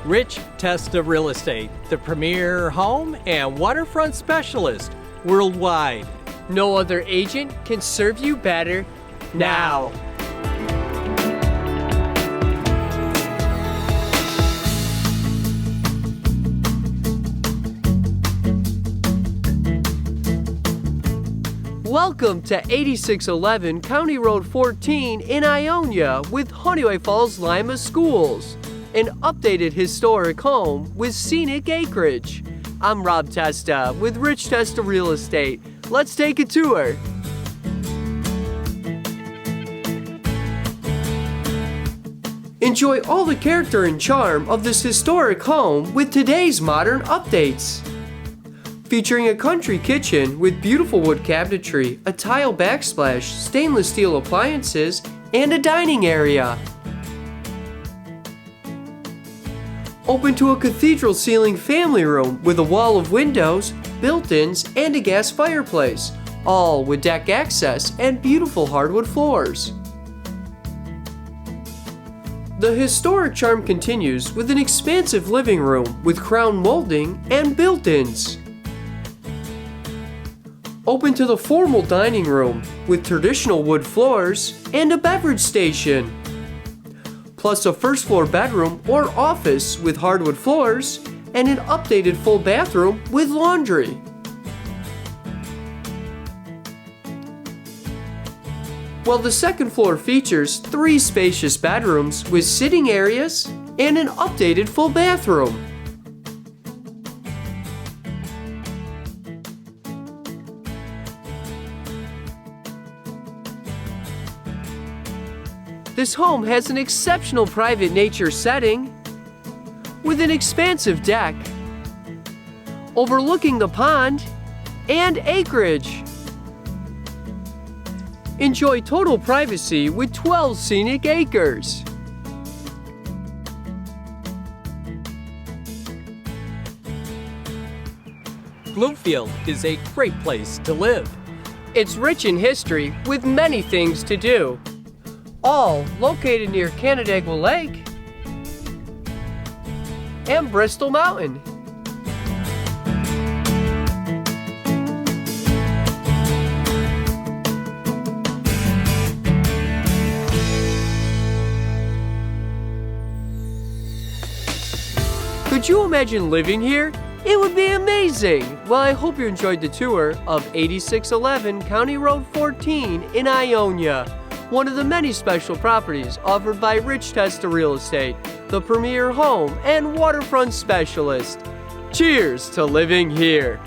Rich Testa Real Estate, the premier home and waterfront specialist worldwide. No other agent can serve you better now. Welcome to 8611 County Road 14 in Ionia with Honeyway Falls Lima Schools, an updated historic home with scenic acreage. I'm Rob Testa with Rich Testa Real Estate. Let's take a tour. Enjoy all the character and charm of this historic home with today's modern updates. Featuring a country kitchen with beautiful wood cabinetry, a tile backsplash, stainless steel appliances, and a dining area. Open to a cathedral ceiling family room with a wall of windows, built-ins, and a gas fireplace, all with deck access and beautiful hardwood floors. The historic charm continues with an expansive living room with crown molding and built-ins. Open to the formal dining room with traditional wood floors and a beverage station. Plus a first floor bedroom or office with hardwood floors and an updated full bathroom with laundry. While the second floor features 3 spacious bedrooms with sitting areas and an updated full bathroom. This home has an exceptional private nature setting with an expansive deck overlooking the pond and acreage. Enjoy total privacy with 12 scenic acres. Bloomfield is a great place to live. It's rich in history with many things to do. All located near Canandaigua Lake and Bristol Mountain. Could you imagine living here? It would be amazing! Well, I hope you enjoyed the tour of 8611 County Road 14 in Ionia, one of the many special properties offered by Rich Testa Real Estate, the premier home and waterfront specialist. Cheers to living here!